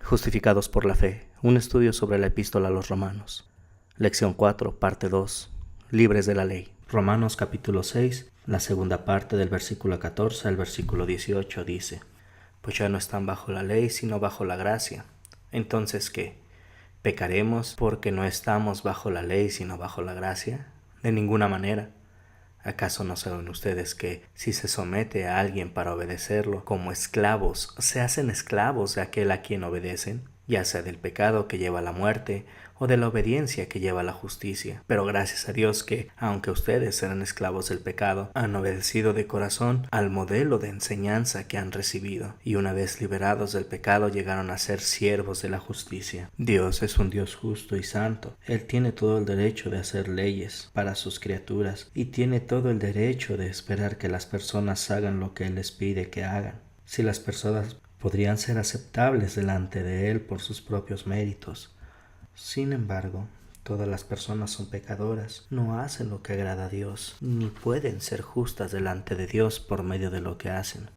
Justificados por la fe, un estudio sobre la epístola a los Romanos. Lección 4, parte 2. Libres de la ley. Romanos capítulo 6, la segunda parte del versículo 14 al versículo 18 dice: Pues ya no están bajo la ley, sino bajo la gracia. Entonces, ¿qué? ¿Pecaremos porque no estamos bajo la ley, sino bajo la gracia? De ninguna manera. ¿Acaso no saben ustedes que si se somete a alguien para obedecerlo como esclavos, se hacen esclavos de aquel a quien obedecen, ya sea del pecado que lleva a la muerte o de la obediencia que lleva a la justicia? Pero gracias a Dios que, aunque ustedes eran esclavos del pecado, han obedecido de corazón al modelo de enseñanza que han recibido, y una vez liberados del pecado llegaron a ser siervos de la justicia. Dios es un Dios justo y santo. Él tiene todo el derecho de hacer leyes para sus criaturas y tiene todo el derecho de esperar que las personas hagan lo que Él les pide que hagan. Si las personas podrían ser aceptables delante de Él por sus propios méritos. Sin embargo, todas las personas son pecadoras, no hacen lo que agrada a Dios, ni pueden ser justas delante de Dios por medio de lo que hacen.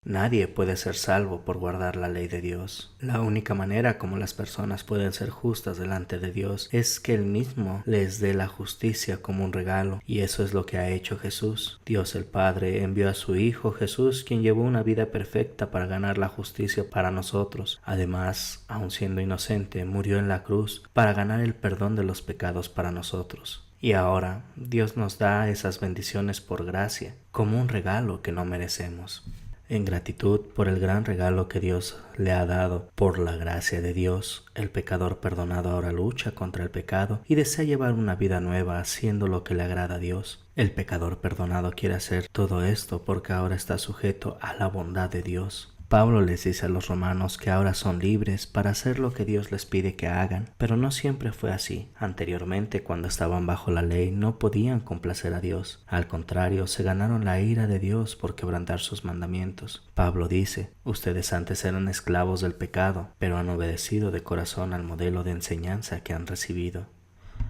Nadie puede ser salvo por guardar la ley de Dios. La única manera como las personas pueden ser justas delante de Dios es que Él mismo les dé la justicia como un regalo, y eso es lo que ha hecho Jesús. Dios el Padre envió a su Hijo Jesús, quien llevó una vida perfecta para ganar la justicia para nosotros. Además, aun siendo inocente, murió en la cruz para ganar el perdón de los pecados para nosotros. Y ahora Dios nos da esas bendiciones por gracia, como un regalo que no merecemos. En gratitud por el gran regalo que Dios le ha dado, por la gracia de Dios, el pecador perdonado ahora lucha contra el pecado y desea llevar una vida nueva haciendo lo que le agrada a Dios. El pecador perdonado quiere hacer todo esto porque ahora está sujeto a la bondad de Dios. Pablo les dice a los romanos que ahora son libres para hacer lo que Dios les pide que hagan, pero no siempre fue así. Anteriormente, cuando estaban bajo la ley, no podían complacer a Dios. Al contrario, se ganaron la ira de Dios por quebrantar sus mandamientos. Pablo dice: ustedes antes eran esclavos del pecado, pero han obedecido de corazón al modelo de enseñanza que han recibido.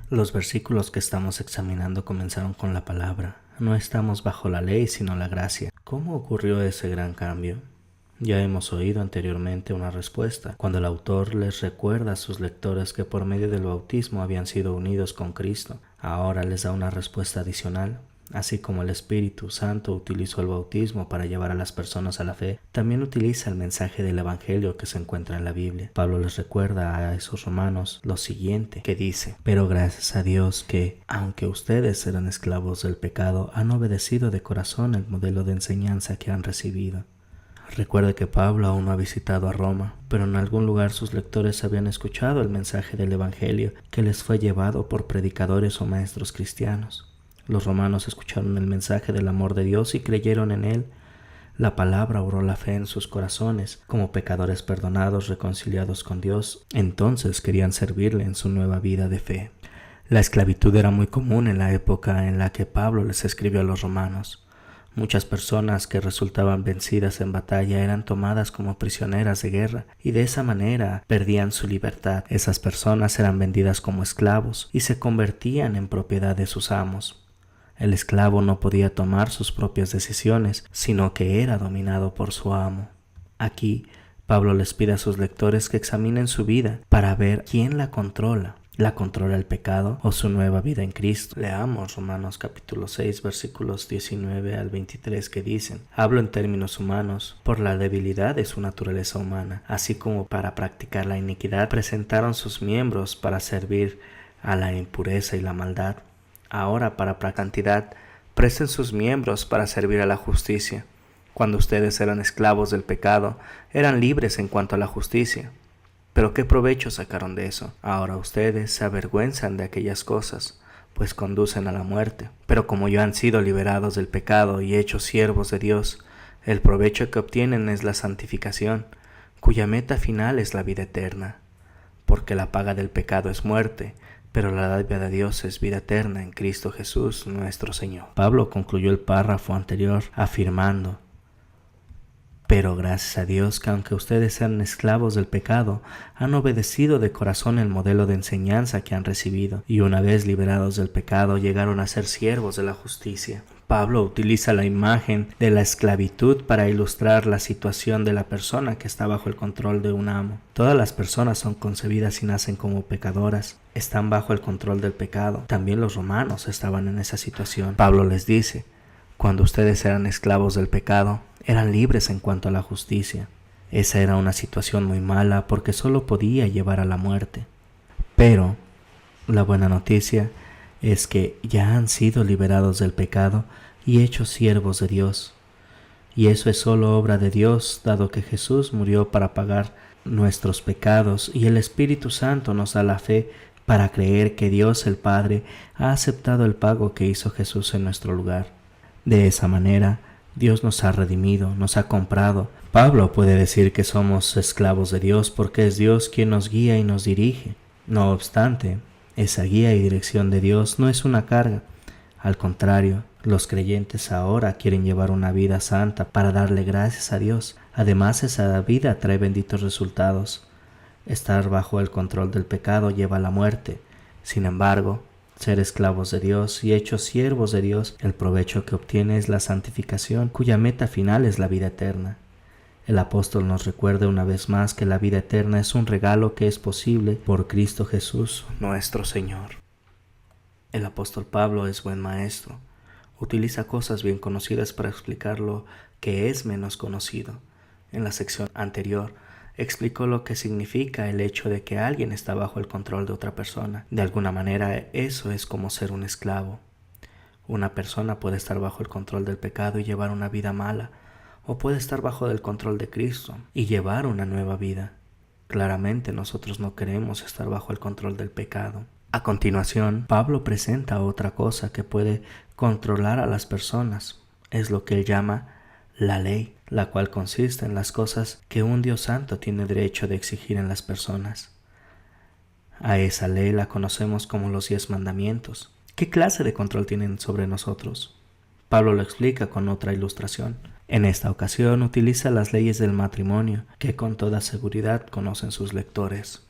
Los versículos que estamos examinando comenzaron con la palabra: no estamos bajo la ley, sino la gracia. ¿Cómo ocurrió ese gran cambio? Ya hemos oído anteriormente una respuesta, cuando el autor les recuerda a sus lectores que por medio del bautismo habían sido unidos con Cristo. Ahora les da una respuesta adicional. Así como el Espíritu Santo utilizó el bautismo para llevar a las personas a la fe, también utiliza el mensaje del Evangelio que se encuentra en la Biblia. Pablo les recuerda a esos romanos lo siguiente, que dice: pero gracias a Dios que, aunque ustedes eran esclavos del pecado, han obedecido de corazón el modelo de enseñanza que han recibido. Recuerde que Pablo aún no ha visitado a Roma, pero en algún lugar sus lectores habían escuchado el mensaje del Evangelio que les fue llevado por predicadores o maestros cristianos. Los romanos escucharon el mensaje del amor de Dios y creyeron en él. La palabra obró la fe en sus corazones. Como pecadores perdonados, reconciliados con Dios, entonces querían servirle en su nueva vida de fe. La esclavitud era muy común en la época en la que Pablo les escribió a los romanos. Muchas personas que resultaban vencidas en batalla eran tomadas como prisioneras de guerra y de esa manera perdían su libertad. Esas personas eran vendidas como esclavos y se convertían en propiedad de sus amos. El esclavo no podía tomar sus propias decisiones, sino que era dominado por su amo. Aquí, Pablo les pide a sus lectores que examinen su vida para ver quién la controla. ¿La controla el pecado o su nueva vida en Cristo? Leamos Romanos capítulo 6 versículos 19 al 23 que dicen: hablo en términos humanos, por la debilidad de su naturaleza humana, así como para practicar la iniquidad presentaron sus miembros para servir a la impureza y la maldad. Ahora para cantidad presten sus miembros para servir a la justicia. Cuando ustedes eran esclavos del pecado, eran libres en cuanto a la justicia. Pero ¿qué provecho sacaron de eso? Ahora ustedes se avergüenzan de aquellas cosas, pues conducen a la muerte. Pero como ya han sido liberados del pecado y hechos siervos de Dios, el provecho que obtienen es la santificación, cuya meta final es la vida eterna. Porque la paga del pecado es muerte, pero la dádiva de Dios es vida eterna en Cristo Jesús nuestro Señor. Pablo concluyó el párrafo anterior afirmando: pero gracias a Dios que aunque ustedes sean esclavos del pecado, han obedecido de corazón el modelo de enseñanza que han recibido, y una vez liberados del pecado llegaron a ser siervos de la justicia. Pablo utiliza la imagen de la esclavitud para ilustrar la situación de la persona que está bajo el control de un amo. Todas las personas son concebidas y nacen como pecadoras, están bajo el control del pecado. También los romanos estaban en esa situación. Pablo les dice: cuando ustedes eran esclavos del pecado, eran libres en cuanto a la justicia. Esa era una situación muy mala porque solo podía llevar a la muerte. Pero la buena noticia es que ya han sido liberados del pecado y hechos siervos de Dios. Y eso es solo obra de Dios, dado que Jesús murió para pagar nuestros pecados y el Espíritu Santo nos da la fe para creer que Dios el Padre ha aceptado el pago que hizo Jesús en nuestro lugar. De esa manera, Dios nos ha redimido, nos ha comprado. Pablo puede decir que somos esclavos de Dios porque es Dios quien nos guía y nos dirige. No obstante, esa guía y dirección de Dios no es una carga. Al contrario, los creyentes ahora quieren llevar una vida santa para darle gracias a Dios. Además, esa vida trae benditos resultados. Estar bajo el control del pecado lleva a la muerte. Sin embargo, ser esclavos de Dios y hechos siervos de Dios, el provecho que obtiene es la santificación, cuya meta final es la vida eterna. El apóstol nos recuerda una vez más que la vida eterna es un regalo que es posible por Cristo Jesús, nuestro Señor. El apóstol Pablo es buen maestro. Utiliza cosas bien conocidas para explicar lo que es menos conocido. En la sección anterior, explicó lo que significa el hecho de que alguien está bajo el control de otra persona. De alguna manera, eso es como ser un esclavo. Una persona puede estar bajo el control del pecado y llevar una vida mala, o puede estar bajo el control de Cristo y llevar una nueva vida. Claramente nosotros no queremos estar bajo el control del pecado. A continuación, Pablo presenta otra cosa que puede controlar a las personas. Es lo que él llama la ley, la cual consiste en las cosas que un Dios santo tiene derecho de exigir en las personas. A esa ley la conocemos como los 10 mandamientos. ¿Qué clase de control tienen sobre nosotros? Pablo lo explica con otra ilustración. En esta ocasión utiliza las leyes del matrimonio, que con toda seguridad conocen sus lectores.